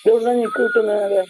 എവിടുന്നാ ഞെക്ക് കിട്ടുന്നത്?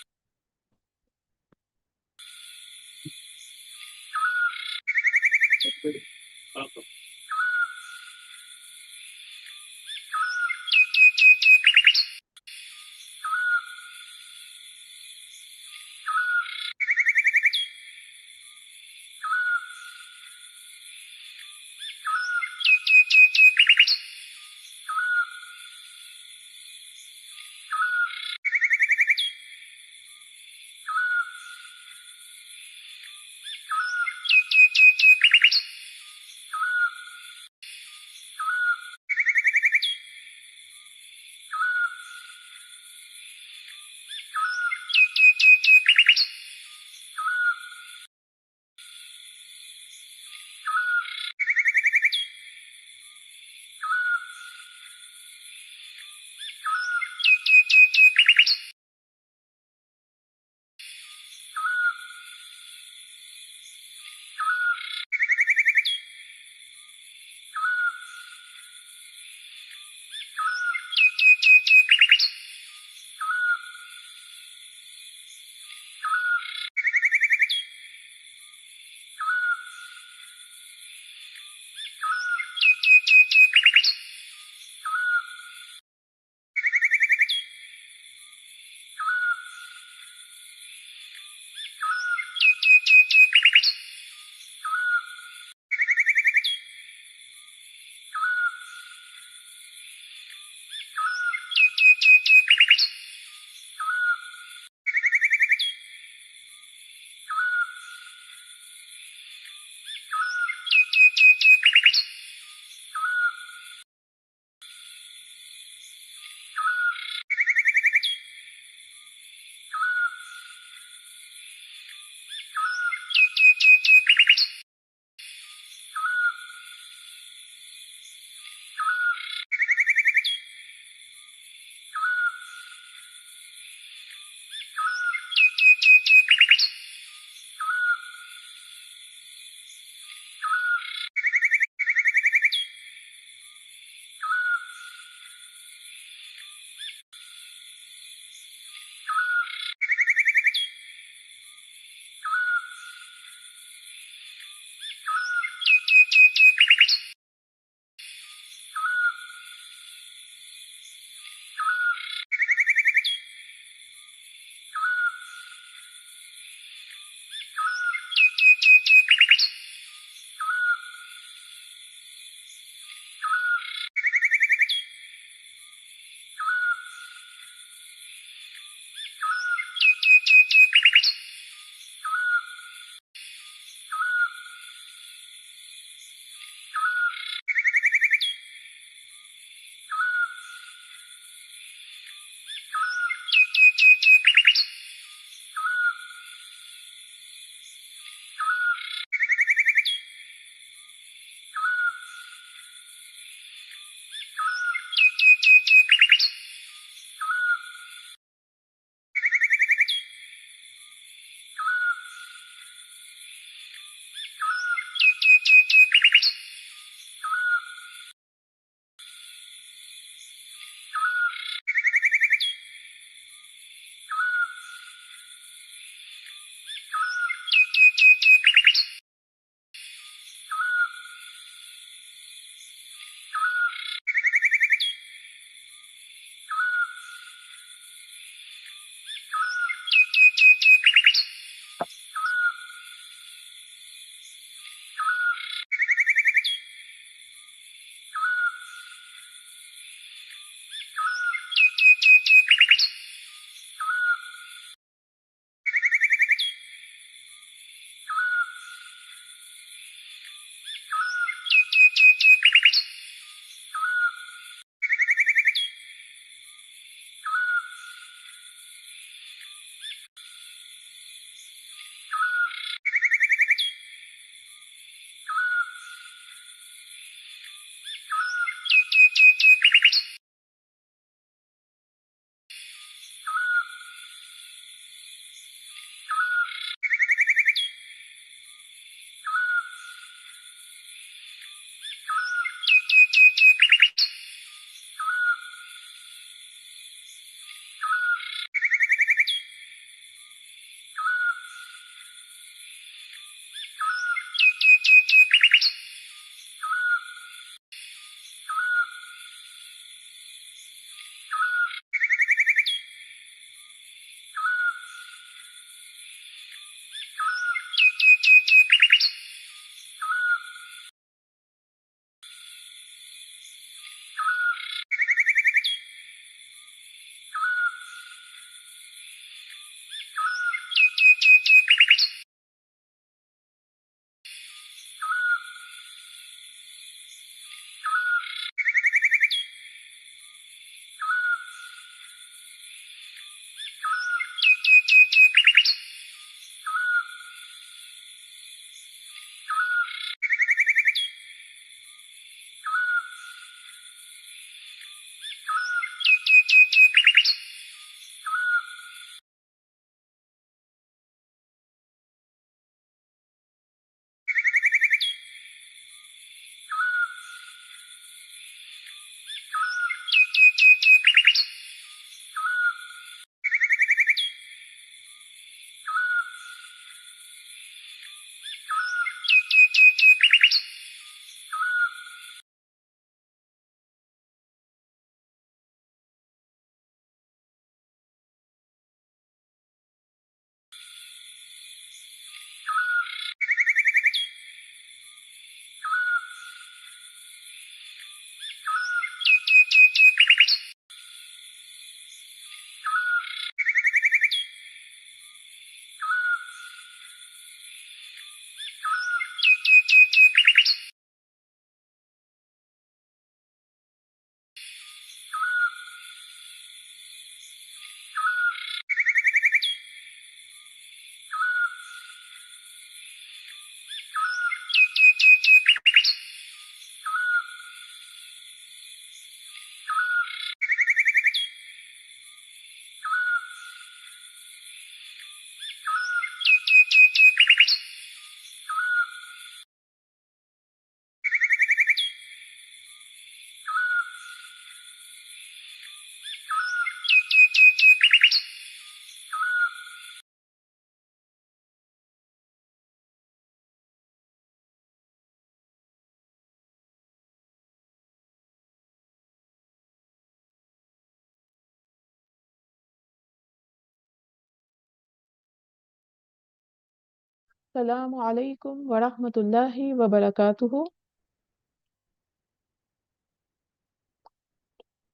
Assalamu alaikum wa rahmatullahi wa barakatuhu.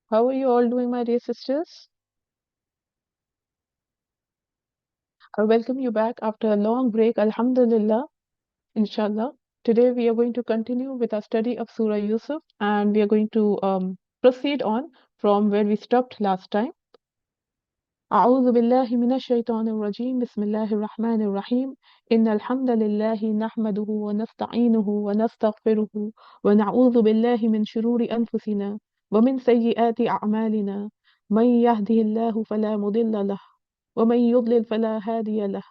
How are you all doing, my dear sisters? I welcome you back after a long break, Alhamdulillah, inshallah. Today we are going to continue with our study of Surah Yusuf and we are going to proceed on from where we stopped last time. أعوذ بالله من الشيطان الرجيم بسم الله الرحمن الرحيم إن الحمد لله نحمده ونستعينه ونستغفره ونعوذ بالله من شرور أنفسنا ومن سيئات أعمالنا من يهده الله فلا مضل له ومن يضلل فلا هادي له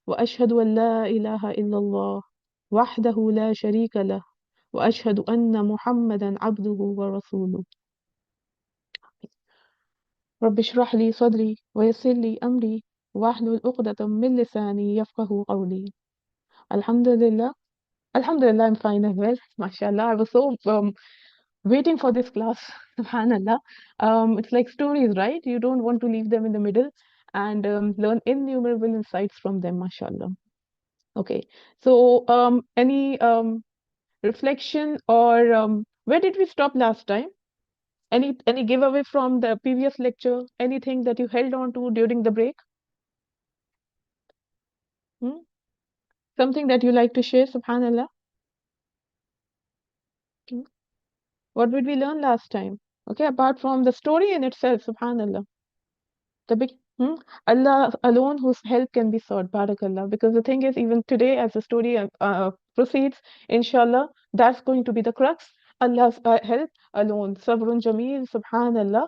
وأشهد أن لا إله إلا الله وحده لا شريك له وأشهد أن محمدا عبده ورسوله رب اشرح لي صدري ويسر لي أمري واحلل عقدة من لساني يفقه قولي Alhamdulillah. Alhamdulillah, I'm fine as well. MashaAllah. I was so waiting for this class. Subhanallah. It's like stories, right? You don't want to leave them in the middle and learn innumerable insights from them, MashaAllah. Okay. So, any reflection or where did we stop last time? Any giveaway from the previous lecture? Anything that you held on to during the break? Hmm? Something that you like to share, Subhanallah? Hmm? What did we learn last time? Okay, apart from the story in itself, Subhanallah. The big Allah alone whose help can be sought, Barakallah. Because the thing is, even today, as the story proceeds, inshallah, that's going to be the crux. Allah's help alone. Sabrun Jameel, Subhanallah.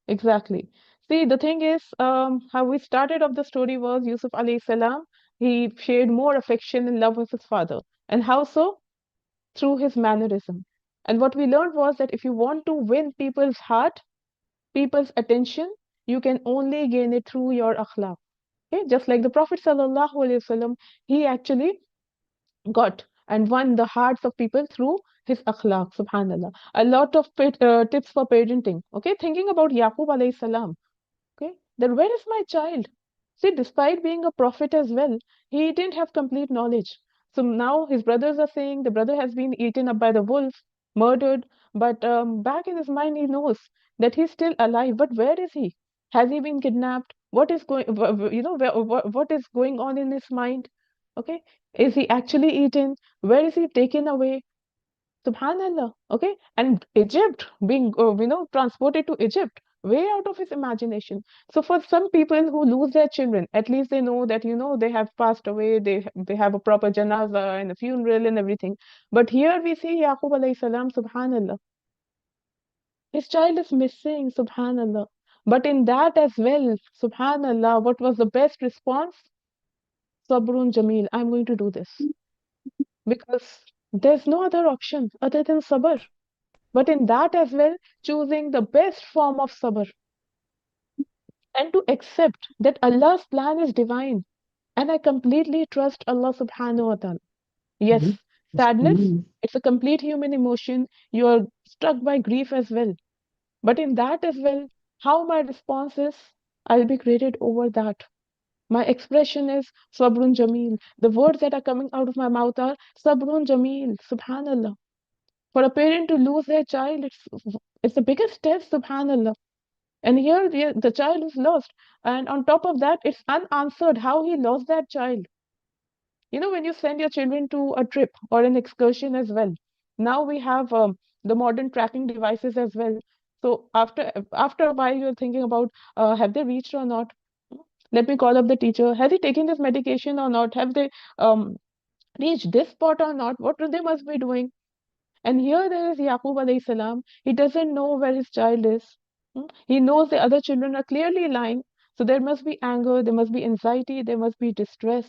Exactly. See, the thing is, how we started off the story was Yusuf alayhi salam. He shared more affection and love with his father. And how so? Through his mannerism. And what we learned was that if you want to win people's heart, people's attention, you can only gain it through your akhlaq. Okay? Just like the Prophet sallallahu alaihi wasallam, he actually got and won the hearts of people through his akhlaq. Subhanallah. A lot of tips for parenting. Okay, thinking about Yaqub alayhi salam. Okay, then where is my child? See, despite being a prophet as well, he didn't have complete knowledge. So now his brothers are saying the brother has been eaten up by the wolf, murdered, but back in his mind he knows that he's still alive. But where is he? Has he been kidnapped? What is going, what is going on in his mind? Okay, is he actually eaten? Where is he taken away? Subhanallah. Okay. And Egypt being, transported to Egypt, way out of his imagination. So for some people who lose their children, at least they know that, they have passed away, they have a proper janaza and a funeral and everything. But here we see Yaqub alayhi salam, Subhanallah. His child is missing, Subhanallah. But in that as well, Subhanallah, what was the best response? Sabrun Jameel, I'm going to do this. Because there's no other option other than sabr. But in that as well, choosing the best form of sabr and to accept that Allah's plan is divine. And I completely trust Allah subhanahu wa ta'ala. Yes, sadness, it's a complete human emotion. You are struck by grief as well. But in that as well, how my response is, I'll be graded over that. My expression is Sabrun Jameel. The words that are coming out of my mouth are Sabrun Jameel. Subhanallah. For a parent to lose their child, it's the biggest test, Subhanallah. And here the child is lost. And on top of that, it's unanswered how he lost that child. When you send your children to a trip or an excursion as well, now we have the modern tracking devices as well. So after a while, you're thinking about have they reached or not? Let me call up the teacher. Has he taken this medication or not? Have they reached this spot or not? What they must be doing? And here there is Yaqub alayhi salam. He doesn't know where his child is. He knows the other children are clearly lying. So there must be anger, there must be anxiety, there must be distress.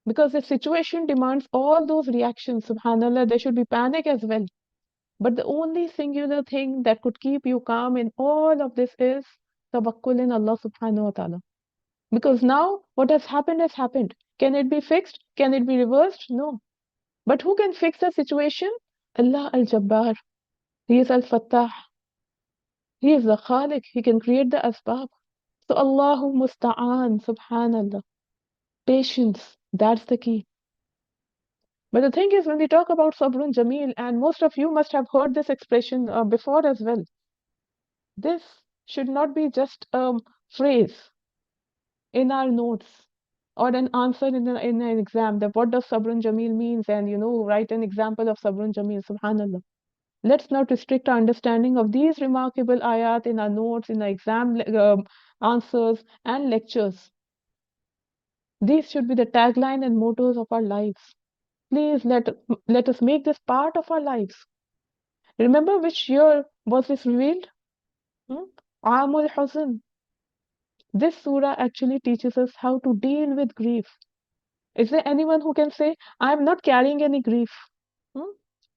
Because the situation demands all those reactions. Subhanallah, there should be panic as well. But the only singular thing that could keep you calm in all of this is tawakkul in Allah subhanahu wa ta'ala. Because now what has happened has happened. Can it be fixed? Can it be reversed? No. But who can fix the situation? Allah al-Jabbar. He is al-Fattah. He is the Khaliq. He can create the asbab. So Allahu musta'an, subhanallah. Patience. That's the key. But the thing is, when we talk about Sabrun Jamil, and most of you must have heard this expression before as well, this should not be just a phrase in our notes or an answer in an exam that what does Sabrun Jamil means, and write an example of Sabrun Jamil, subhanallah. Let's not restrict our understanding of these remarkable ayat in our notes, in our exam answers and lectures. These should be the tagline and mottos of our lives. Please let us make this part of our lives. Remember which year was this revealed? Hmm? Amul Huzn. This surah actually teaches us how to deal with grief. Is there anyone who can say, I am not carrying any grief? Hmm?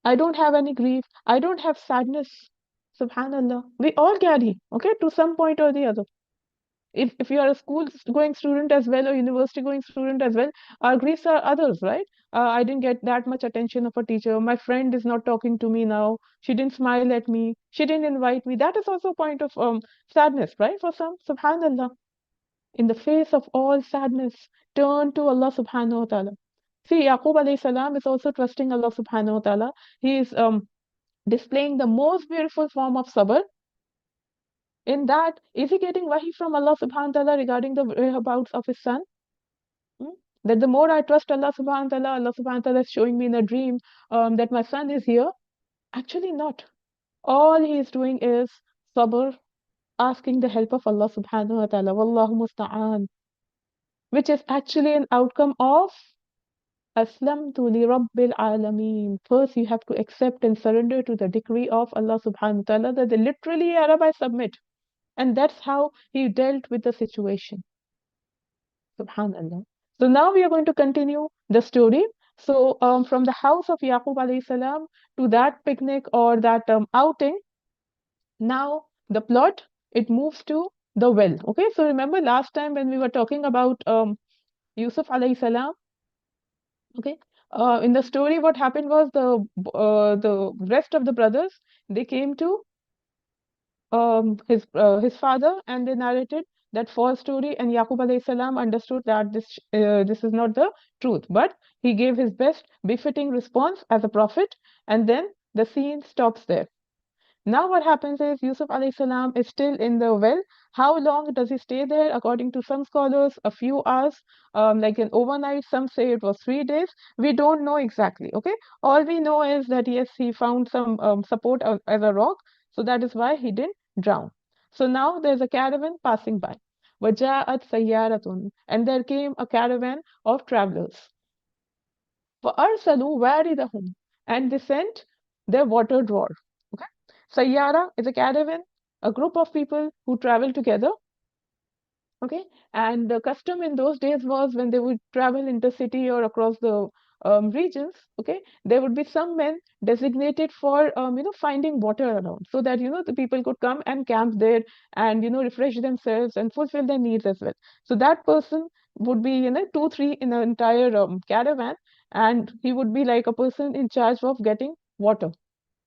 I don't have any grief. I don't have sadness. Subhanallah. We all carry, okay, to some point or the other. If you are a school going student as well or university going student as well, our griefs are others, right? I didn't get that much attention of a teacher. My friend is not talking to me now. She didn't smile at me. She didn't invite me. That is also a point of sadness, right? For some, subhanallah. In the face of all sadness, turn to Allah subhanahu wa ta'ala. See, Yaqub alayhi salam is also trusting Allah subhanahu wa ta'ala. He is displaying the most beautiful form of sabr. In that, is he getting wahi from Allah subhanahu wa ta'ala regarding the whereabouts of his son? Hmm? That the more I trust Allah subhanahu wa ta'ala, Allah subhanahu wa ta'ala is showing me in a dream that my son is here. Actually, not. All he is doing is sabr, asking the help of Allah subhanahu wa ta'ala. Wallahu musta'an. Which is actually an outcome of Aslamtu li Rabbil Alameen. First, you have to accept and surrender to the decree of Allah subhanahu wa ta'ala that they literally, Ya Rabbi, submit. And that's how he dealt with the situation. Subhanallah. So now we are going to continue the story. So from the house of Yaqub alayhi salam to that picnic or that outing, now the plot, it moves to the well. Okay, so remember last time when we were talking about Yusuf alayhi salam, okay, in the story what happened was the rest of the brothers, they came to his father, and they narrated that false story, and Yaqub alayhi salam understood that this is not the truth, but he gave his best befitting response as a prophet, and then the scene stops there. Now what happens is Yusuf alayhi salam is still in the well. How long does he stay there? According to some scholars, a few hours, like an overnight. Some say it was 3 days. We don't know exactly. Okay, all we know is that yes, he found some support as a rock, so that is why he didn't drown. So now there's a caravan passing by. وَجَاءَتْ سَيَّارَةٌ, and there came a caravan of travelers. فَأَرْسَلُوا وَارِدَهُمْ, and they sent their water drawer. Okay, Sayyara is a caravan, a group of people who travel together. Okay, and the custom in those days was when they would travel intercity or across the regions. Okay, there would be some men designated for finding water around, so that the people could come and camp there and refresh themselves and fulfill their needs as well. So that person would be 2 3 in an entire caravan, and he would be like a person in charge of getting water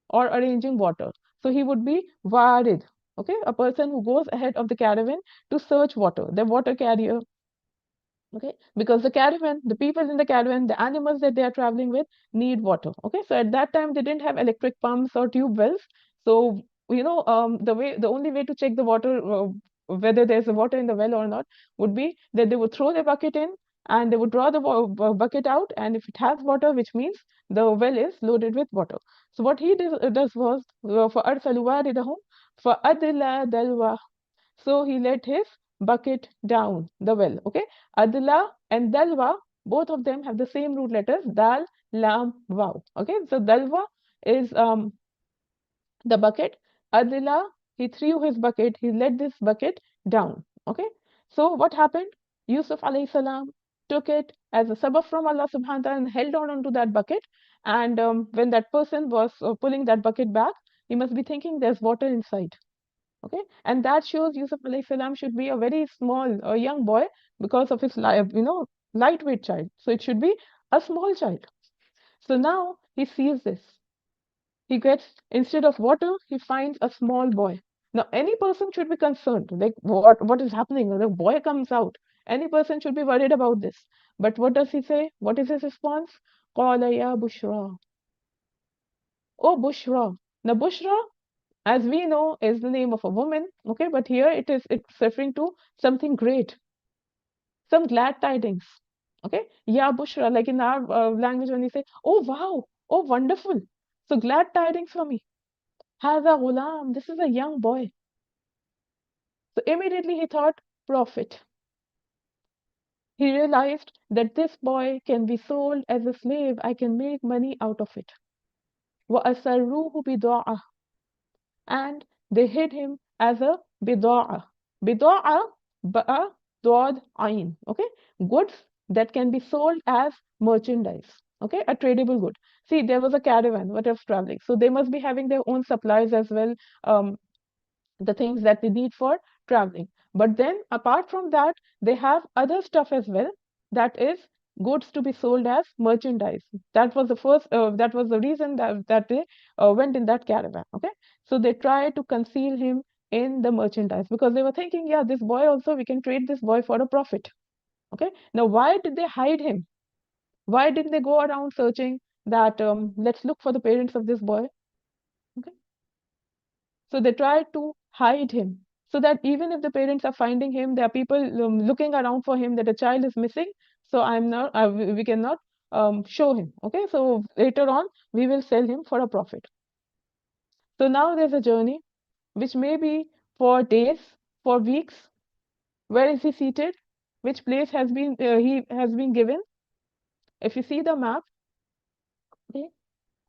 or arranging water. So he would be Warid, okay, a person who goes ahead of the caravan to search water, the water carrier, okay, because the caravan, the people in the caravan, the animals that they are traveling with need water, okay. So at that time they didn't have electric pumps or tube wells. So the only way to check the water, whether there's a water in the well or not, would be that they would throw the bucket in and they would draw the bucket out, and if it has water, which means the well is loaded with water. So what he does was for arsalu waridahum for adla dalwa, so he let his bucket down the well. Okay. Adla and Dalwa, both of them have the same root letters, Dal, Lam, Vav. Okay. So Dalwa is the bucket. Adla, he threw his bucket, he let this bucket down. Okay. So what happened? Yusuf alayhi salam took it as a sabab from Allah subhanahu wa ta'ala and held on onto that bucket. And when that person was pulling that bucket back, he must be thinking there's water inside. Okay, and that shows Yusuf alayhi salam should be a very small, a young boy because of his lightweight child. So it should be a small child. So now he sees this. He gets, instead of water, he finds a small boy. Now any person should be concerned, like what is happening? The boy comes out Any person should be worried about this. But what does he say? What is his response? قال يا بشرى. Oh, Bushra. Now, Bushra, as we know, is the name of a woman. Okay, but here it's referring to something great, some glad tidings. Okay, yeah, Bushra, like in our language when we say, oh wow, oh wonderful, so glad tidings for me. Haza ghulam, this is a young boy. So immediately he thought, prophet. He realized that this boy can be sold as a slave. I can make money out of it. وَأَسَرُّوهُ بِضَاعَةٍ, and they hid him as a bida'a. Bida'a, ba'a, dod, ayn. Okay, goods that can be sold as merchandise. Okay, a tradable good. See, there was a caravan, what was traveling. So they must be having their own supplies as well, the things that they need for traveling. But then, apart from that, they have other stuff as well, that is goods to be sold as merchandise. That was the first, that was the reason that they went in that caravan. Okay, so they tried to conceal him in the merchandise because they were thinking, yeah, this boy also, we can trade this boy for a profit. Okay, now why did they hide him? Why didn't they go around searching that, let's look for the parents of this boy? Okay, so they try to hide him so that even if the parents are finding him, there are people looking around for him that a child is missing. So we cannot show him. Okay, so later on we will sell him for a profit. So now there's a journey which may be for days, for weeks. Where is he seated? Which place he has been given? If you see the map, okay,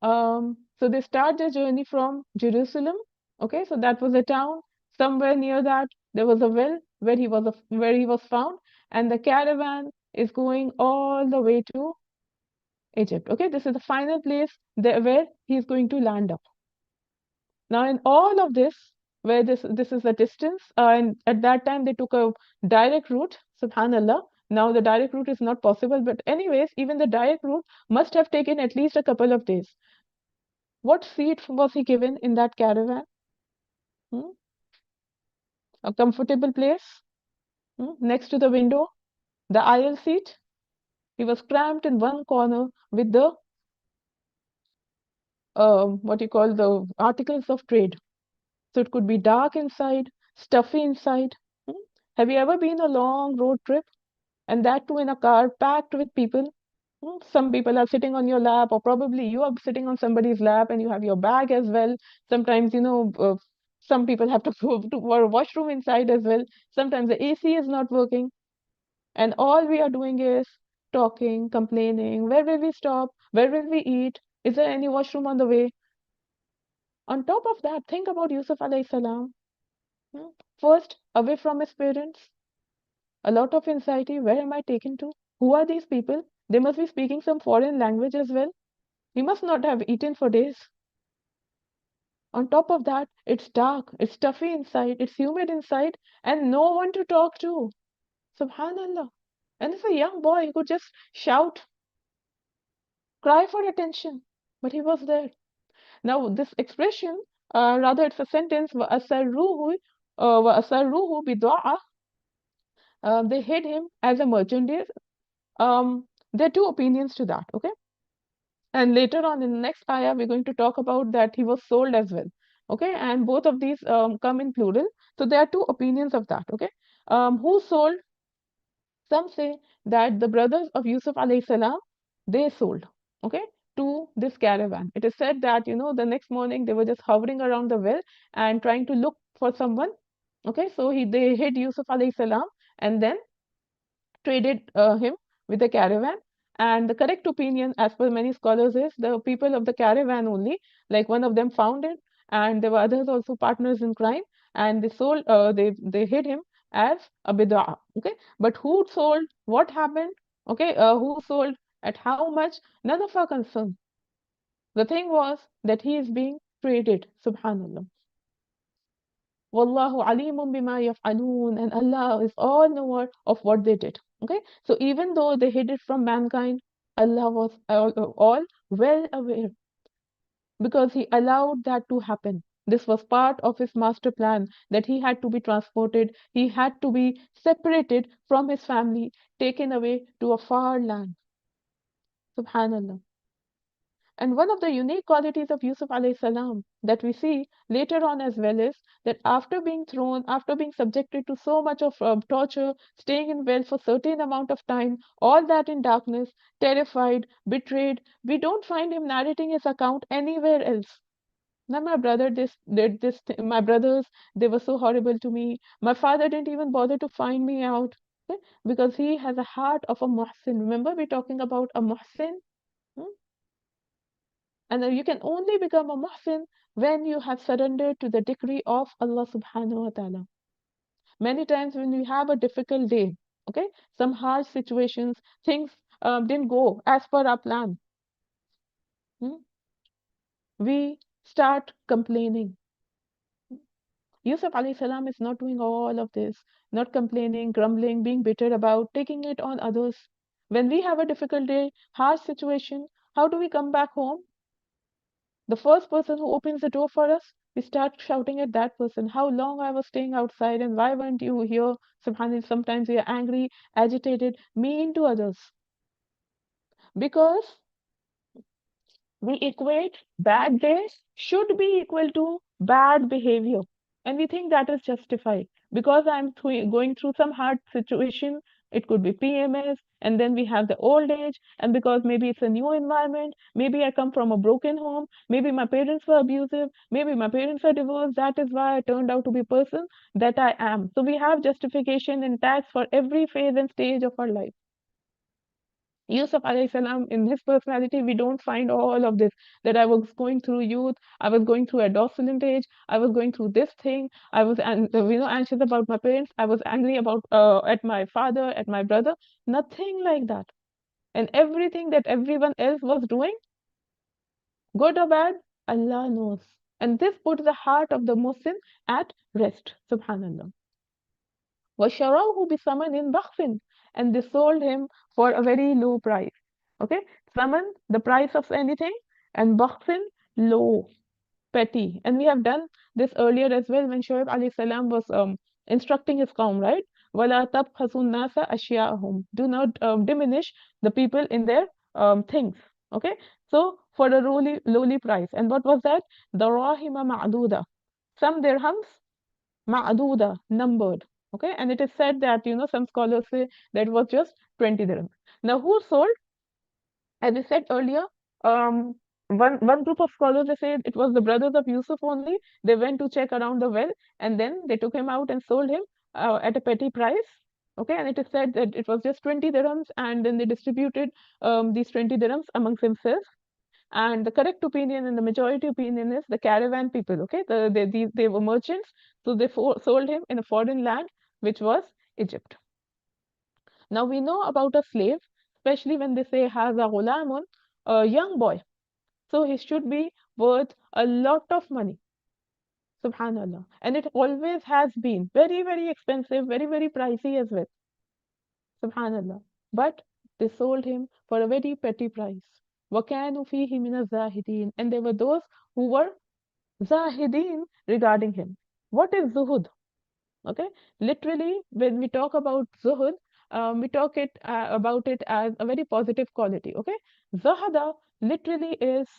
so they start their journey from Jerusalem. Okay, so that was a town. Somewhere near that, there was a well where he was found, and the caravan is going all the way to Egypt. Okay, this is the final place where he is going to land up. Now, in all of this, where this is the distance, and at that time they took a direct route. Subhanallah. Now the direct route is not possible, but anyways, even the direct route must have taken at least a couple of days. What seat was he given in that caravan? Hmm? A comfortable place? Hmm? Next to the window? The aisle seat? He was cramped in one corner with the what you call the articles of trade. So it could be dark inside, stuffy inside. Hmm? Have you ever been a long road trip and that too in a car packed with people? Hmm? Some people are sitting on your lap, or probably you are sitting on somebody's lap and you have your bag as well. Sometimes, some people have to go to a washroom inside as well. Sometimes the AC is not working, and all we are doing is talking, complaining. Where will we stop? Where will we eat? Is there any washroom on the way? On top of that, think about Yusuf alayhi salam. Hmm? First, away from his parents, a lot of anxiety. Where am I taken to? Who are these people? They must be speaking some foreign language as well. He must not have eaten for days. On top of that, it's dark, it's stuffy inside, it's humid inside, and no one to talk to. Subhanallah. And it's a young boy, he could just shout, cry for attention. But he was there. Now, this expression, rather, it's a sentence, وَأَسَرُّوهُ بِضَاعَةٍ. They hid him as a merchandise. There are two opinions to that, okay? And later on in the next ayah, we're going to talk about that he was sold as well. Okay, and both of these come in plural. So there are two opinions of that. Okay, who sold? Some say that the brothers of Yusuf alayhi salam, they sold. Okay, to this caravan. It is said that the next morning they were just hovering around the well and trying to look for someone. Okay, so they hid Yusuf alayhi salam and then traded him with the caravan. And the correct opinion, as per many scholars, is the people of the caravan only. Like one of them found it, and there were others also partners in crime, and they hid him as a bid'ah. Okay, but who sold? What happened? Okay, who sold? At how much? None of our concern. The thing was that he is being traded. Subhanallah. Wallahu alimun bima yaf'alun, and Allah is all knower of what they did. Okay, so even though they hid it from mankind, Allah was all well aware because He allowed that to happen. This was part of his master plan that he had to be transported, he had to be separated from his family, taken away to a far land. Subhanallah. And one of the unique qualities of Yusuf alayhi salam that we see later on as well is that after being thrown, after being subjected to so much of torture, staying in well for certain amount of time, all that in darkness, terrified, betrayed, we don't find him narrating his account anywhere else. Now my brother this did this. My brothers, they were so horrible to me. My father didn't even bother to find me out. Okay? Because he has a heart of a muhsin. Remember, we're talking about a muhsin. Hmm? And you can only become a muhsin when you have surrendered to the decree of Allah subhanahu wa ta'ala. Many times when we have a difficult day, okay, some harsh situations, things didn't go as per our plan. Hmm? We start complaining. Yusuf alayhi salam is not doing all of this, not complaining, grumbling, being bitter about, taking it on others. When we have a difficult day, harsh situation, how do we come back home? The first person who opens the door for us, we start shouting at that person, how long I was staying outside and why weren't you here? Subhanallah, sometimes we are angry, agitated, mean to others. Because we equate bad days should be equal to bad behavior. And we think that is justified. Because I'm going through some hard situation, it could be PMS, and then we have the old age, and because maybe it's a new environment, maybe I come from a broken home, maybe my parents were abusive, maybe my parents are divorced, that is why I turned out to be a person that I am. So we have justification and tax for every phase and stage of our life. Yusuf alayhi salam, in his personality, we don't find all of this. That I was going through youth, I was going through adolescent age, I was going through this thing, I was anxious about my parents, I was angry about at my father, at my brother. Nothing like that. And everything that everyone else was doing, good or bad, Allah knows. And this puts the heart of the Muslim at rest. Subhanallah. وَشَرَوْهُ بِثَمَنٍ بَخْسٍ, and they sold him for a very low price. Okay, Saman, the price of anything, and Bakhsin, low, petty. And we have done this earlier as well when Shoaib alayhi salam was instructing his qawm, right? وَلَا تَبْخَسُوا النَّاسَ أَشْيَاءَهُم, do not diminish the people in their things. Okay, so for a lowly price. And what was that? Darahima ma'duda, some dirhams, ma'duda, numbered. Okay, and it is said that, some scholars say that was just 20 dirhams. Now, who sold? As I said earlier, um, one group of scholars, they said it was the brothers of Yusuf only. They went to check around the well, and then they took him out and sold him at a petty price. Okay, and it is said that it was just 20 dirhams, and then they distributed these 20 dirhams amongst themselves. And the correct opinion and the majority opinion is the caravan people. Okay, they were merchants, so they sold him in a foreign land, which was Egypt. Now we know about a slave, especially when they say has a ghulamun, a young boy. So he should be worth a lot of money. Subhanallah. And it always has been very, very expensive, very, very pricey as well. Subhanallah. But they sold him for a very petty price. وَكَانُوا فِيهِ مِنَ الزَّاهِدِينَ, and there were those who were zahideen regarding him. What is zuhud? Okay, literally, when we talk about zuhud, we talk about it as a very positive quality. Okay, zahada literally is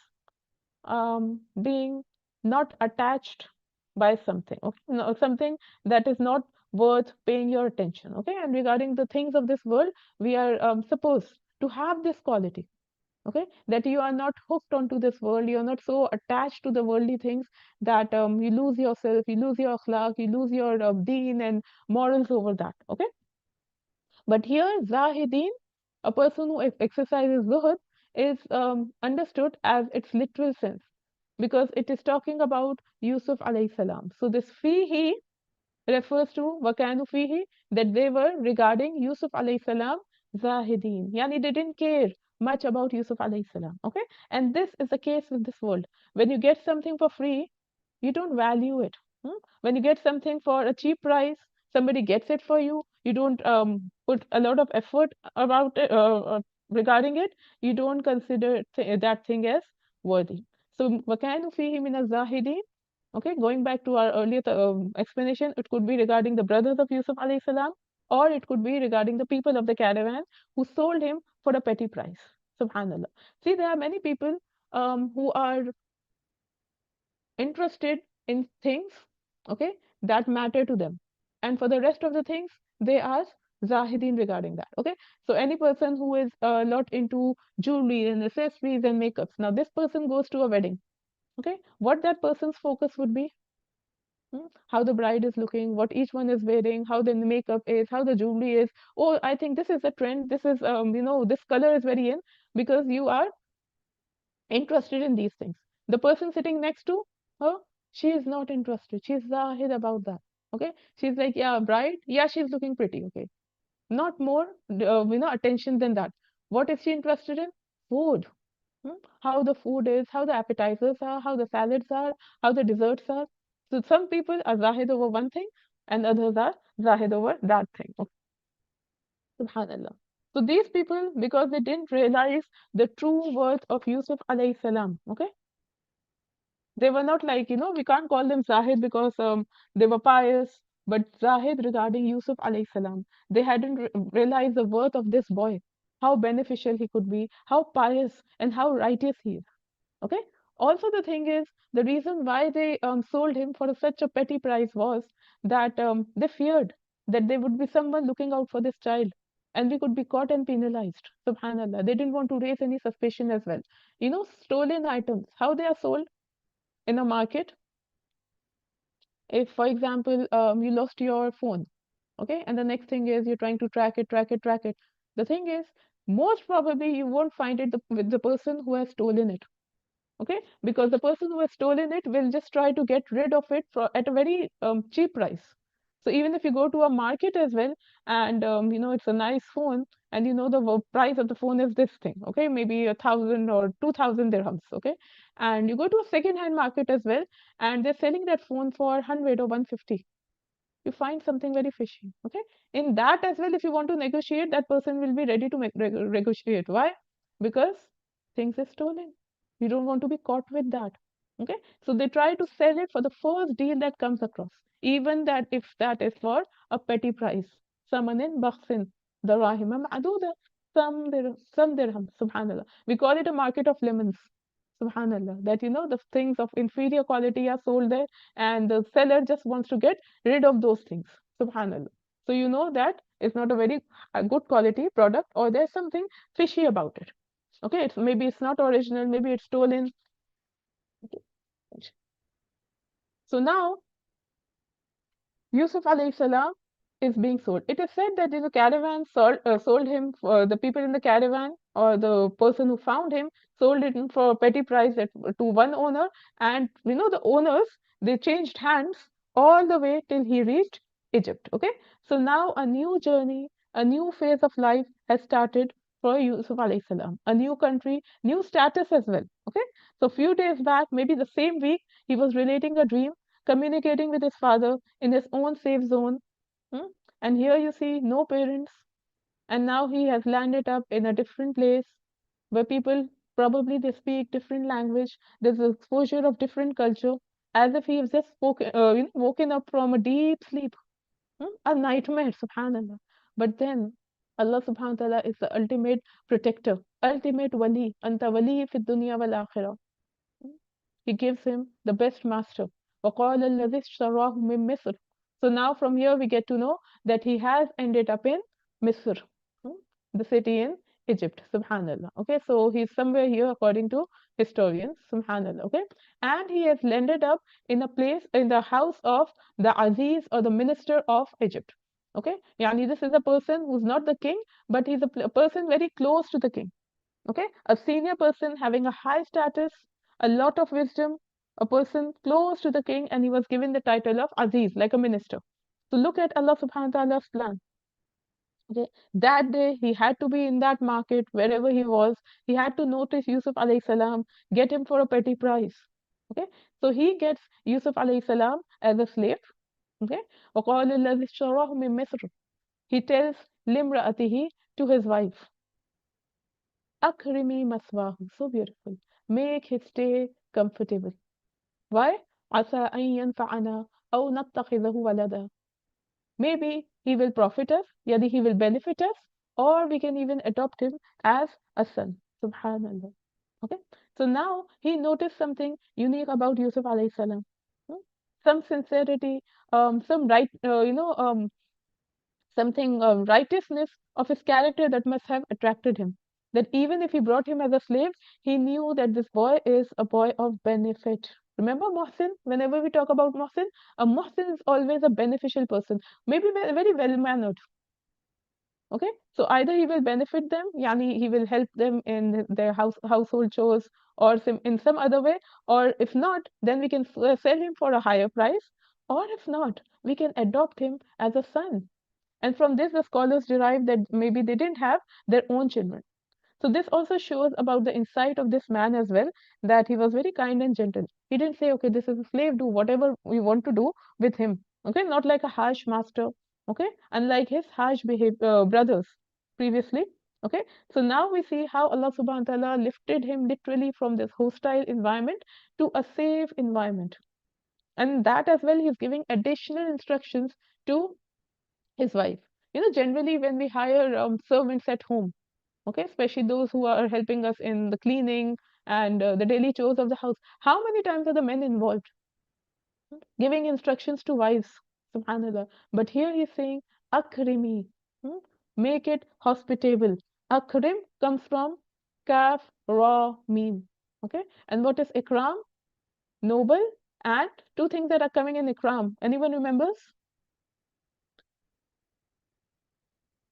being not attached by something. Okay, no, something that is not worth paying your attention. Okay, and regarding the things of this world, we are supposed to have this quality. Okay, that you are not hooked onto this world, you are not so attached to the worldly things that you lose yourself, you lose your akhlaq, you lose your deen and morals over that. Okay, but here zahideen, a person who exercises zuhud, is understood as its literal sense, because it is talking about Yusuf alayhi salam. So this fihi refers to wakanu fihi, that they were regarding Yusuf alayhi salam zahideen. Yani they didn't care much about Yusuf alayhi salam. Okay? And this is the case with this world. When you get something for free, you don't value it. When you get something for a cheap price, somebody gets it for you, you don't put a lot of effort about it, regarding it, you don't consider that thing as worthy. So, وَكَانُوا فِيهِ مِنَ الزَّاهِدِينَ, Okay, going back to our earlier explanation, it could be regarding the brothers of Yusuf alayhi salam, or it could be regarding the people of the caravan who sold him for a petty price. Subhanallah. See, there are many people who are interested in things, okay, that matter to them. And for the rest of the things, they are zahidin regarding that. Okay, so any person who is a lot into jewelry and accessories and makeups. Now, this person goes to a wedding. Okay, what that person's focus would be? How the bride is looking, what each one is wearing, how the makeup is, how the jewelry is. Oh, I think this is a trend. This is, this color is very in, because you are interested in these things. The person sitting next to her, she is not interested. She's zahid about that. Okay, she's like, yeah, bride, yeah, she's looking pretty. Okay, not more, attention than that. What is she interested in? Food. How the food is, how the appetizers are, how the salads are, how the desserts are. So some people are zahid over one thing, and others are zahid over that thing. Okay, subhanallah. So these people, because they didn't realize the true worth of Yusuf alayhi salam, okay, they were not like, we can't call them Zahid because they were pious, but Zahid regarding Yusuf alayhi salam. They hadn't realized the worth of this boy, how beneficial he could be, how pious and how righteous he is. Okay. Also, the thing is, the reason why they sold him for such a petty price was that they feared that there would be someone looking out for this child and we could be caught and penalized. Subhanallah. They didn't want to raise any suspicion as well. Stolen items, how they are sold in a market. If, for example, you lost your phone, okay, and the next thing is you're trying to track it, track it, track it. The thing is, most probably you won't find it with the person who has stolen it, okay, because the person who has stolen it will just try to get rid of it at a very cheap price. So even if you go to a market as well, and it's a nice phone, and the price of the phone is this thing, okay, maybe 1,000 or 2,000 dirhams, okay, and you go to a second hand market as well, and they're selling that phone for 100 or 150, you find something very fishy. Okay, in that as well, if you want to negotiate, that person will be ready to negotiate. Why? Because things is stolen. You don't want to be caught with that. Okay, so they try to sell it for the first deal that comes across, even that if that is for a petty price. Samanin bakhsin darahima ma'duda, some dirham. Subhanallah, we call it a market of lemons. Subhanallah, that the things of inferior quality are sold there, and the seller just wants to get rid of those things. Subhanallah. So you know that it's not a very good quality product, or there's something fishy about it. Okay, maybe it's not original, maybe it's stolen. So now Yusuf alayhi salam is being sold. It is said that the caravan sold him, for the people in the caravan, or the person who found him sold it for a petty price to one owner, and the owners, they changed hands all the way till he reached Egypt. Okay, so now a new journey, a new phase of life has started for Yusuf alayhi salam. A new country, new status as well. Okay, so few days back, maybe the same week, he was relating a dream, communicating with his father in his own safe zone. Hmm? And here you see no parents, and now he has landed up in a different place where people, probably they speak different language. There's exposure of different culture, as if he has just woken up from a deep sleep, a nightmare. Subhanallah. But then Allah subhanahu wa ta'ala is the ultimate protector, ultimate wali, anta wali fi dunya wal akhirah. He gives him the best master. وَقَالَ الَّذِي اشْتَرَاهُ مِن مِصْرٍ. So now from here we get to know that he has ended up in Misr, hmm, the city in Egypt. Subhanallah. Okay, so he's somewhere here according to historians. Subhanallah. Okay, and he has landed up in a place in the house of the Aziz, or the minister of Egypt. Okay, yani this is a person who's not the king, but he's a person very close to the king. Okay, a senior person having a high status, a lot of wisdom, a person close to the king, and he was given the title of Aziz, like a minister. So look at Allah subhanahu wa ta'ala's plan. Okay, that day he had to be in that market wherever he was. He had to notice Yusuf alayhi salam, get him for a petty price. Okay, so he gets Yusuf alayhi salam as a slave. Okay, وَقَالَ الَّذِي اشْتَرَاهُ مِن مِصْرٍ. He tells limra'atihi, to his wife, Akrimi maswahu. So beautiful. Make his stay comfortable. Why? عسى أن ينفعنا أو نتخذه ولدا. Maybe he will profit us, yani he will benefit us, or we can even adopt him as a son. Subhanallah. Okay. So now he noticed something unique about Yusuf alayhi salam. Hmm? Some sincerity, some right, something righteousness of his character that must have attracted him. That even if he brought him as a slave, he knew that this boy is a boy of benefit. Remember Mohsin? Whenever we talk about Mohsin, a Mohsin is always a beneficial person, maybe very well mannered. Okay, so either he will benefit them, yani he will help them in their household chores or in some other way, or if not, then we can sell him for a higher price, or if not, we can adopt him as a son. And from this, the scholars derive that maybe they didn't have their own children. So this also shows about the insight of this man as well, that he was very kind and gentle. He didn't say, okay, this is a slave, do whatever we want to do with him. Okay, not like a harsh master. Okay, unlike his harsh brothers previously. Okay, so now we see how Allah subhanahu wa ta'ala lifted him literally from this hostile environment to a safe environment. And that as well, he's giving additional instructions to his wife. Generally when we hire servants at home, okay, especially those who are helping us in the cleaning and the daily chores of the house, how many times are the men involved giving instructions to wives? Subhanallah. But here he's saying akrimi, hmm, make it hospitable. Akrim comes from kaf ra mim, okay, and what is ikram? Noble. And two things that are coming in ikram, anyone remembers?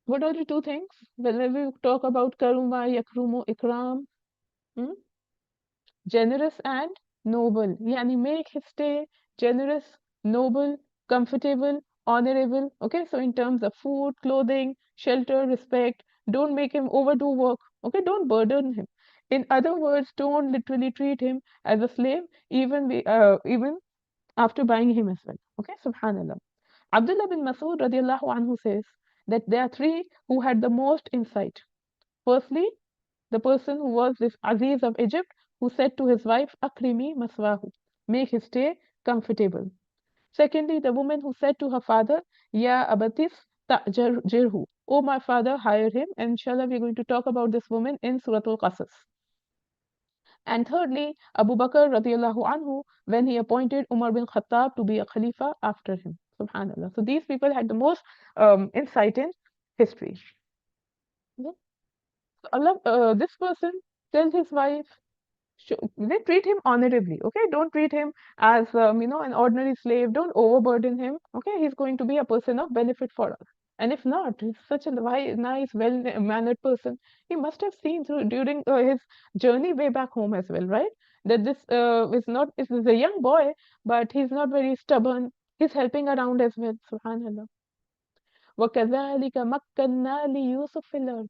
What are the two things when we talk about karuma, yakrumu, ikram? Hmm? Generous and noble. Yani make his stay generous, noble, comfortable, honorable. Okay, so in terms of food, clothing, shelter, respect, don't make him overdo work. Okay, don't burden him. In other words, don't literally treat him as a slave, even after buying him as well. Okay, subhanallah. Abdullah bin Masud radiallahu anhu says that there are three who had the most insight. Firstly, the person who was this Aziz of Egypt, who said to his wife, Akrimi maswahu, make his stay comfortable. Secondly, the woman who said to her father, Ya abatis ta'jirhu, oh my father, hire him. And inshallah, we're going to talk about this woman in Surah Al-Qasas. And thirdly, Abu Bakr radiallahu anhu, when he appointed Umar bin Khattab to be a Khalifa after him. Subhanallah. So these people had the most insight in history. Okay? So Allah, this person tells his wife, they treat him honorably. Okay, don't treat him as an ordinary slave. Don't overburden him. Okay, he's going to be a person of benefit for us. And if not, he's such a nice, well-mannered person. He must have seen through during his journey way back home as well, right? That this is a young boy, but he's not very stubborn. He's helping around as well. Subhanallah. وَكَذَلِكَ مَكَّنَّا لِيُوسُفَ فِي الْأَرْضِ.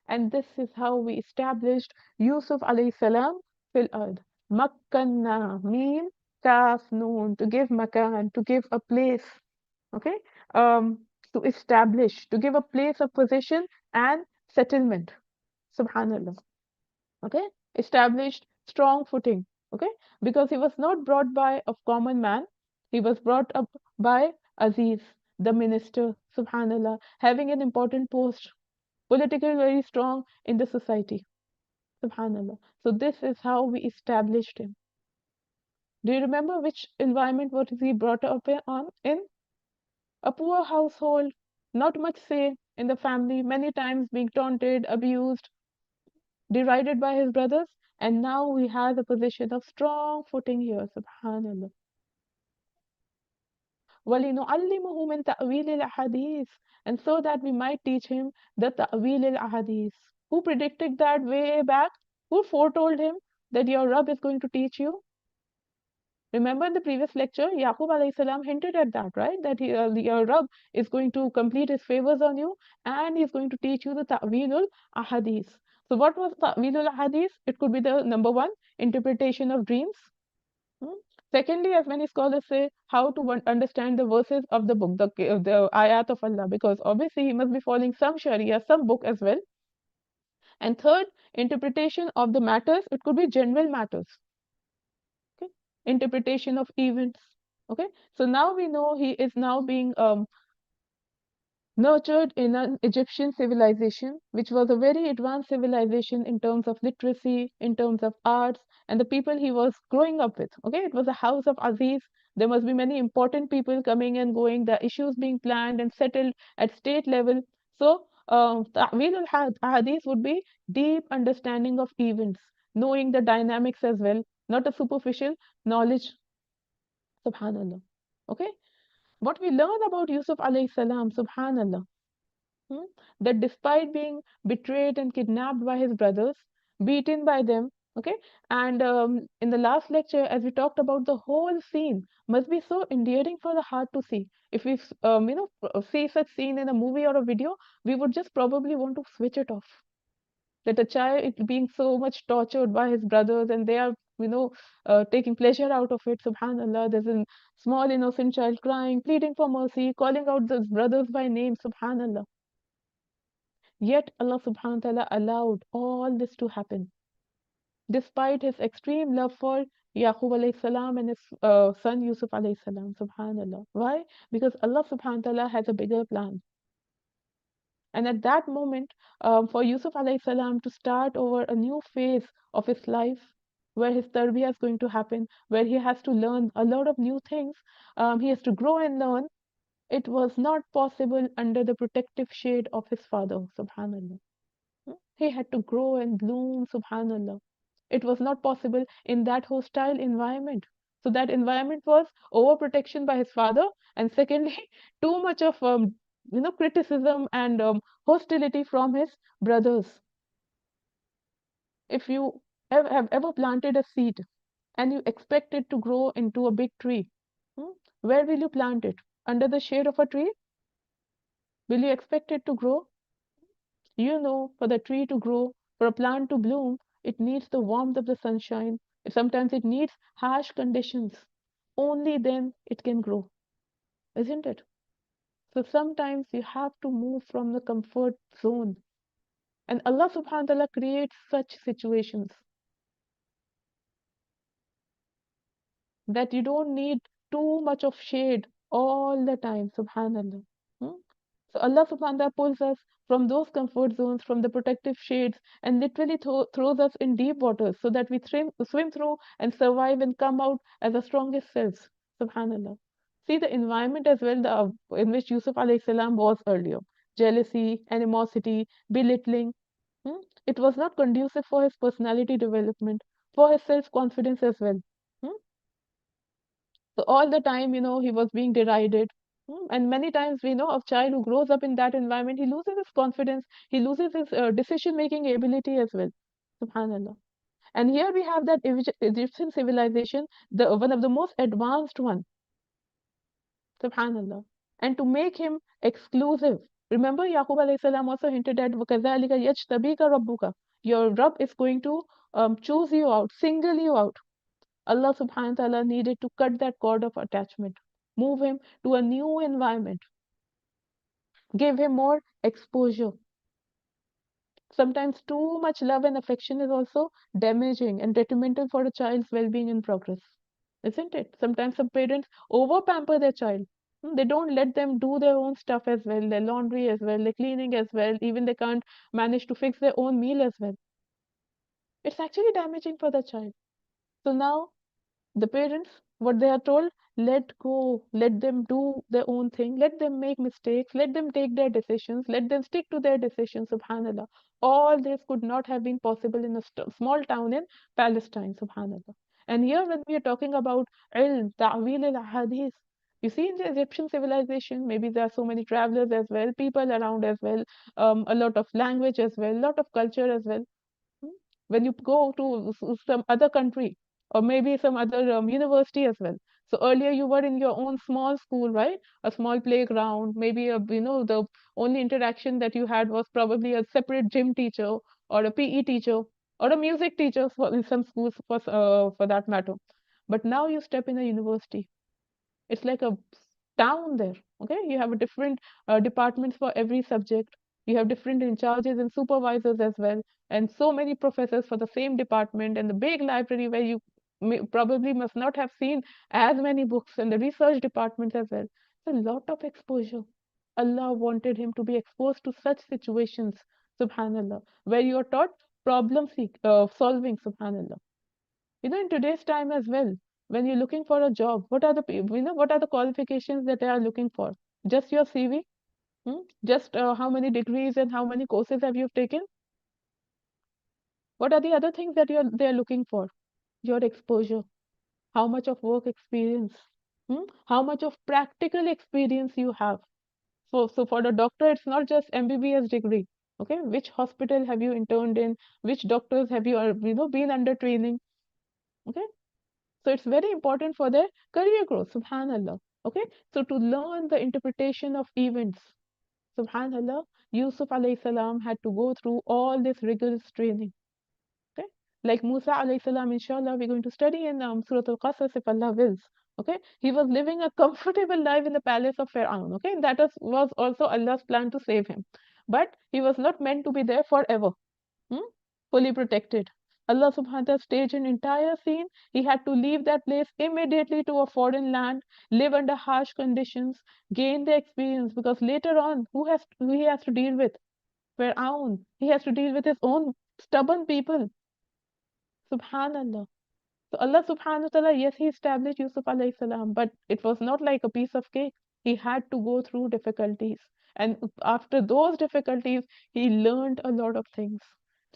And this is how we established Yusuf alayhi salam fil ard. Makkanna mean kaf noon, to give makan, to give a place. Okay, to establish, to give a place of position and settlement. Subhanallah. Okay, established strong footing. Okay, because he was not brought by a common man, he was brought up by Aziz, the minister. Subhanallah, having an important post, politically very strong in the society. Subhanallah. So this is how we established him. Do you remember which environment was he brought up in? A poor household, not much say in the family, many times being taunted, abused, derided by his brothers, and now he has a position of strong footing here. Subhanallah. وَلِنُعَلِّمُهُ مِنْ تَأْوِيلِ الْأَحَادِيثِ, and so that we might teach him the ta'wil al-ahadith. Who predicted that way back? Who foretold him that your Rabb is going to teach you? Remember in the previous lecture, Yaqub alayhi salam hinted at that, right? That your Rabb is going to complete his favors on you and he's going to teach you the ta'wilul ahadith. So what was ta'wilul ahadith? It could be the number one, interpretation of dreams. Hmm? Secondly, as many scholars say, how to understand the verses of the book, the ayat of Allah, because obviously he must be following some sharia, some book as well. And third, interpretation of the matters. It could be general matters. Okay? interpretation of events. Okay, so now we know he is now being nurtured in an Egyptian civilization, which was a very advanced civilization in terms of literacy, in terms of arts, and the people he was growing up with. Okay, it was a house of Aziz. There must be many important people coming and going, the issues being planned and settled at state level. So, Ta'wil al-Hadith would be deep understanding of events, knowing the dynamics as well, not a superficial knowledge. Subhanallah. Okay, what we learn about Yusuf alayhi salam, Subhanallah, hmm, that despite being betrayed and kidnapped by his brothers, beaten by them, okay, and in the last lecture, as we talked about, the whole scene must be so endearing for the heart to see. If we, see such scene in a movie or a video, we would just probably want to switch it off. That a child is being so much tortured by his brothers, and they are, taking pleasure out of it. Subhanallah, there's a small innocent child crying, pleading for mercy, calling out his brothers by name. Subhanallah. Yet Allah subhanahu wa ta'ala allowed all this to happen, despite his extreme love for Yaqub alayhi salam and his son Yusuf alayhi salam. Subhanallah. Why? Because Allah subhanahu wa ta'ala has a bigger plan. And at that moment, for Yusuf alayhi salam to start over a new phase of his life, where his tarbiyah is going to happen, where he has to learn a lot of new things, he has to grow and learn. It was not possible under the protective shade of his father. Subhanallah. He had to grow and bloom, subhanallah. It was not possible in that hostile environment. So that environment was overprotection by his father, and secondly, too much of criticism and hostility from his brothers. If you have ever planted a seed and you expect it to grow into a big tree, hmm, where will you plant it? Under the shade of a tree? Will you expect it to grow? For the tree to grow, for a plant to bloom, it needs the warmth of the sunshine. Sometimes it needs harsh conditions. Only then it can grow, isn't it? So sometimes you have to move from the comfort zone. And Allah subhanahu wa ta'ala creates such situations that you don't need too much of shade all the time, subhanallah. Hmm? So Allah subhanahu wa ta'ala pulls us from those comfort zones, from the protective shades, and literally throws us in deep waters so that we swim through and survive and come out as the strongest selves. Subhanallah. See the environment as well in which Yusuf alayhi salam was earlier. Jealousy, animosity, belittling. Hmm? It was not conducive for his personality development, for his self-confidence as well. Hmm? So all the time, he was being derided. And many times we know of child who grows up in that environment, he loses his confidence, he loses his decision-making ability as well. Subhanallah. And here we have that Egyptian civilization, the one of the most advanced one. Subhanallah. And to make him exclusive. Remember, Yaqub alayhi salam also hinted at وَكَذَلِكَ يَجْتَبِيكَ رَبُّكَ. Your Rabb is going to choose you out, single you out. Allah subhanahu wa ta'ala needed to cut that cord of attachment, move him to a new environment, give him more exposure. Sometimes too much love and affection is also damaging and detrimental for a child's well-being and progress, isn't it? Sometimes some parents over pamper their child. They don't let them do their own stuff as well, their laundry as well, their cleaning as well. Even they can't manage to fix their own meal as well. It's actually damaging for the child. So now the parents, what they are told, let go, let them do their own thing, let them make mistakes, let them take their decisions, let them stick to their decisions. Subhanallah. All this could not have been possible in a small town in Palestine. Subhanallah. And here when we are talking about ilm, ta'wil al-hadith, you see in the Egyptian civilization, maybe there are so many travelers as well, people around as well, a lot of language as well, a lot of culture as well. Hmm? When you go to some other country or maybe some other university as well. So earlier you were in your own small school, right? A small playground, maybe the only interaction that you had was probably a separate gym teacher or a PE teacher or a music teacher for in some schools for that matter. But now you step in a university. It's like a town there. Okay, you have a different departments for every subject. You have different in charges and supervisors as well, and so many professors for the same department, and the big library where you probably must not have seen as many books in the research departments as well. A lot of exposure. Allah wanted him to be exposed to such situations, subhanallah, where you are taught solving, subhanallah. In today's time as well, when you're looking for a job, what are the what are the qualifications that they are looking for? Just your CV? Just how many degrees and how many courses have you taken? What are the other things that they're looking for? Your exposure, how much of work experience, how much of practical experience you have. So for the doctor, it's not just MBBS degree. Okay, which hospital have you interned in? Which doctors have you, been under training? Okay, so it's very important for their career growth. Subhanallah. Okay, so to learn the interpretation of events, Subhanallah, Yusuf alayhi salam had to go through all this rigorous training. Okay, like Musa alayhi salam, inshallah, we're going to study in Surah Al-Qasas if Allah wills. Okay, he was living a comfortable life in the palace of Pharaoh. Okay, that was also Allah's plan to save him, but he was not meant to be there forever. Hmm? Fully protected. Allah subhanahu wa ta'ala staged an entire scene. He had to leave that place immediately to a foreign land, live under harsh conditions, gain the experience, because later on, who he has to deal with? Pharaoh. He has to deal with his own stubborn people. Subhanallah. So Allah subhanahu wa ta'ala, yes, He established Yusuf alayhi salam, but it was not like a piece of cake. He had to go through difficulties. And after those difficulties, he learned a lot of things.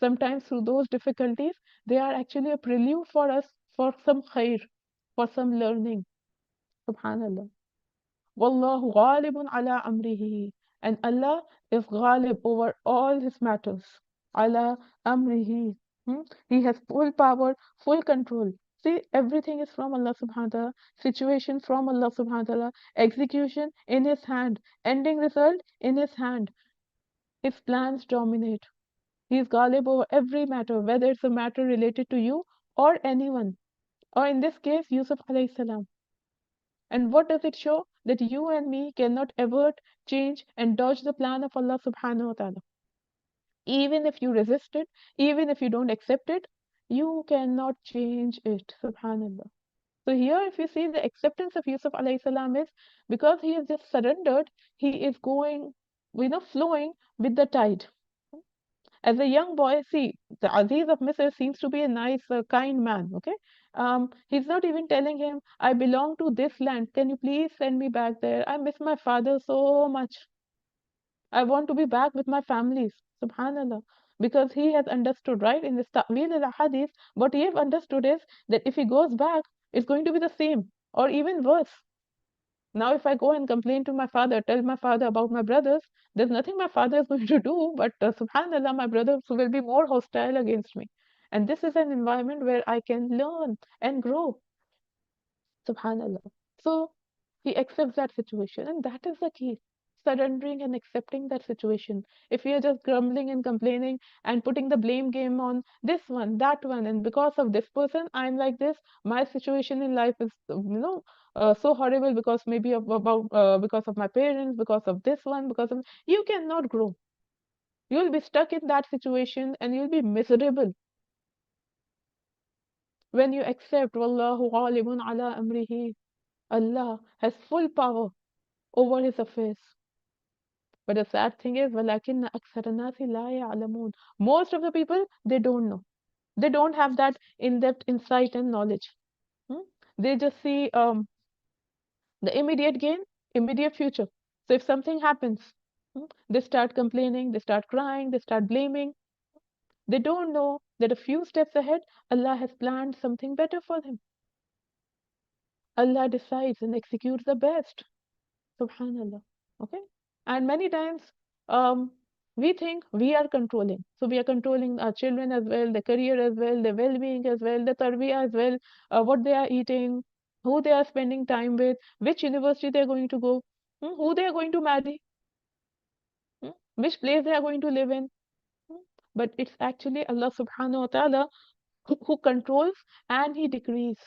Sometimes through those difficulties, they are actually a prelude for us for some khair, for some learning. Subhanallah. Wallahu ghalibun ala amrihi. And Allah is ghalib over all his matters. Ala amrihi. He has full power, full control. See, everything is from Allah subhanahu wa ta'ala, situation from Allah subhanahu wa ta'ala, execution in his hand, ending result in his hand. His plans dominate. He is ghalib over every matter, whether it's a matter related to you or anyone, or in this case, Yusuf alayhi salam. And what does it show? That you and me cannot avert, change, and dodge the plan of Allah subhanahu wa ta'ala. Even if you resist it, even if you don't accept it, you cannot change it. Subhanallah. So here, if you see the acceptance of Yusuf alayhi salam is because he has just surrendered, he is going, flowing with the tide. As a young boy, see, the Aziz of Misr seems to be a nice, kind man, okay? He's not even telling him, I belong to this land. Can you please send me back there? I miss my father so much. I want to be back with my families. Subhanallah. Because he has understood, right? In this Ta'wil al-Hadith, what he have understood is that if he goes back, it's going to be the same or even worse. Now, if I go and complain to my father, tell my father about my brothers, there's nothing my father is going to do, but subhanallah, my brothers will be more hostile against me. And this is an environment where I can learn and grow. Subhanallah. So he accepts that situation, and that is the key. Surrendering and accepting that situation. If we are just grumbling and complaining and putting the blame game on this one, that one, and because of this person, I'm like this, my situation in life is, so horrible because maybe because of my parents, because of this one, because of you cannot grow. You'll be stuck in that situation and you'll be miserable. When you accept, Wallahu ghalibun ala amrihi, Allah has full power over his affairs. But the sad thing is, وَلَكِنَّ أَكْثَرَ النَّاسِ لَا يَعْلَمُونَ. Most of the people, they don't know. They don't have that in-depth insight and knowledge. Hmm? They just see the immediate gain, immediate future. So if something happens, they start complaining, they start crying, they start blaming. They don't know that a few steps ahead, Allah has planned something better for them. Allah decides and executes the best. Subhanallah. Okay? And many times um, we think we are controlling. So we are controlling our children as well, their career as well, their well-being as well, their tarbiyah as well, what they are eating, who they are spending time with, which university they are going to go, who they are going to marry, which place they are going to live in. Hmm. But it's actually Allah subhanahu wa ta'ala who controls and He decrees.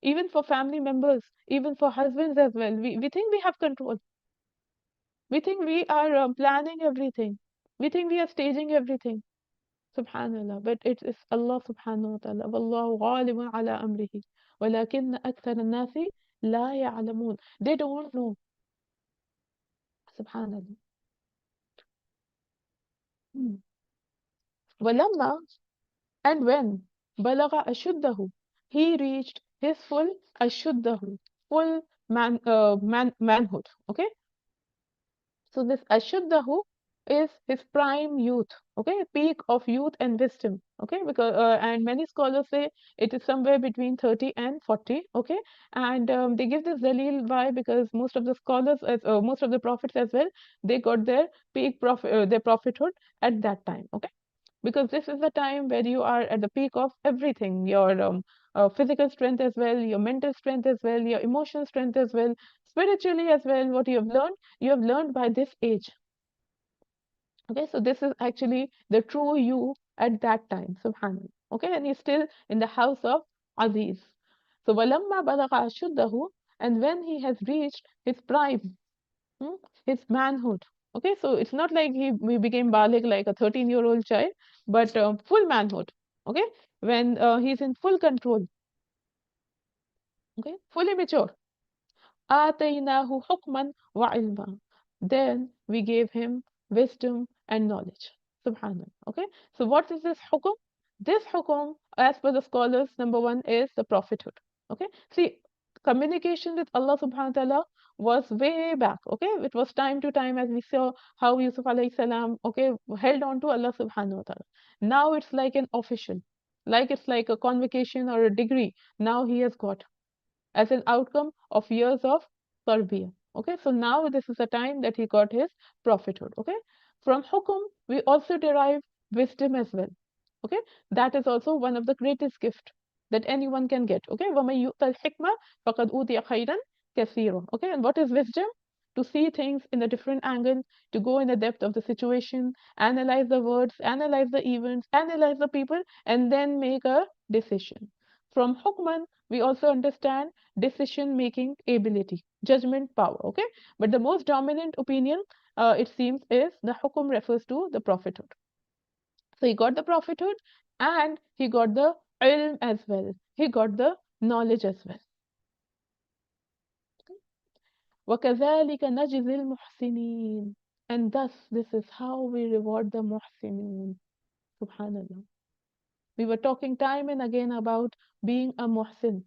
Even for family members, even for husbands as well. We think we have control. We think we are planning everything. We think we are staging everything. Subhanallah. But it is Allah subhanahu wa ta'ala. Wallahu ghalibun ala amrihi. ولكن أكثر الناس لا يعلمون. They don't know. Subhanallah. Hmm. ولما, and when, بلغ أشده, he reached his full أشده, full manhood. Okay, so this Ashuddhahu is his prime youth, okay, peak of youth and wisdom, okay, because and many scholars say it is somewhere between 30 and 40, okay, and they give this dalil why, because most of the scholars, as most of the prophets as well, they got their peak prophet, their prophethood at that time, okay, because this is the time where you are at the peak of everything, your physical strength as well, your mental strength as well, your emotional strength as well, spiritually as well. What you have learned by this age. Okay, so this is actually the true you at that time, subhanallah. Okay, and he's still in the house of Aziz. So walamma balagha ashuddahu, and when he has reached his prime, hmm, his manhood. Okay, so it's not like he became baligh like a 13-year-old child, but full manhood. Okay, when he's in full control. Okay, fully mature. آتَيْنَاهُ حُكْمًا وَعِلْمًا. Then we gave him wisdom and knowledge. Subhanallah. Okay. So what is this hukum? This hukum, as per the scholars, number one is the prophethood. Okay. See, communication with Allah subhanahu wa ta'ala was way back. Okay. It was time to time, as we saw how Yusuf alayhi salam, okay, held on to Allah subhanahu wa ta'ala. Now it's like an official, like it's like a convocation or a degree. Now he has got as an outcome of years of tarbiyah. Okay, so now this is the time that he got his prophethood. Okay, from hukum we also derive wisdom as well. Okay, that is also one of the greatest gift that anyone can get. Okay, وَمَن يُؤْتَ الْحِكْمَةَ فَقَدْ أُوتِيَ خَيْرًا كَثِيرًا. Okay, and what is wisdom? To see things in a different angle, to go in the depth of the situation, analyze the words, analyze the events, analyze the people, and then make a decision. From hukman, we also understand decision making ability, judgment power. Okay, but the most dominant opinion, it seems, is the hukum refers to the prophethood. So he got the prophethood and he got the ilm as well. He got the knowledge as well. وَكَذَلِكَ نَجْزِي الْمُحْسِنِينَ. And thus, this is how we reward the muhsinin. Subhanallah. We were talking time and again about being a muhsin.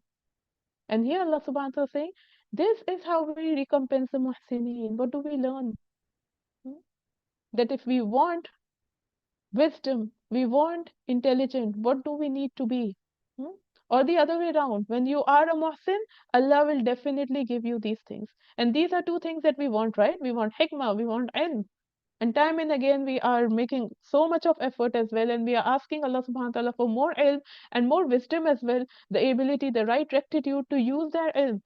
And here Allah subhanahu wa ta'ala is saying, this is how we recompense the muhsinin. What do we learn? Hmm? That if we want wisdom, we want intelligent, what do we need to be? Hmm? Or the other way around, when you are a muhsin, Allah will definitely give you these things. And these are two things that we want, right? We want hikmah, we want ilm. And time and again, we are making so much of effort as well, and we are asking Allah subhanahu wa ta'ala for more ilm and more wisdom as well, the ability, the right rectitude to use their ilm.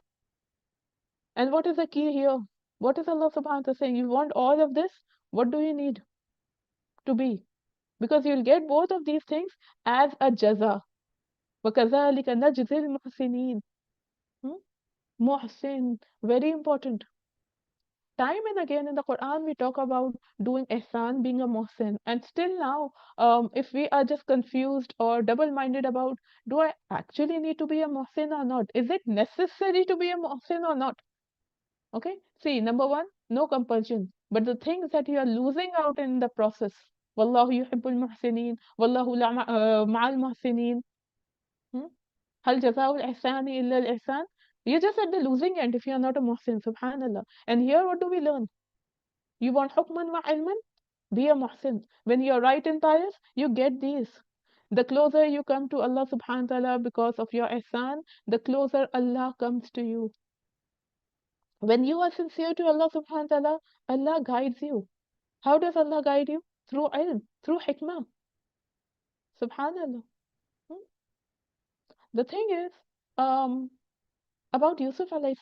And what is the key here? What is Allah subhanahu wa ta'ala saying? You want all of this? What do you need to be? Because you'll get both of these things as a jaza. وَكَذَلِكَ نَجْزِي الْمُحْسِنِينَ. Muhsin, very important. Time and again in the Quran, we talk about doing ihsan, being a muhsin. And still now, if we are just confused or double-minded about, do I actually need to be a muhsin or not? Is it necessary to be a muhsin or not? Okay, see, number one, no compulsion. But the things that you are losing out in the process, Wallahu yuhibbul muhsinin, Wallahu ma'al muhsinin. Hal jazaa'ul ihsani illa al ihsan. You're just at the losing end if you're not a muhsin, subhanallah. And here, what do we learn? You want hukman wa ilman? Be a muhsin. When you're right and pious, you get these. The closer you come to Allah subhanahu wa ta'ala because of your ihsan, the closer Allah comes to you. When you are sincere to Allah subhanahu wa ta'ala, Allah guides you. How does Allah guide you? Through ilm, through hikmah. Subhanallah. Hmm? The thing is, about Yusuf alayhi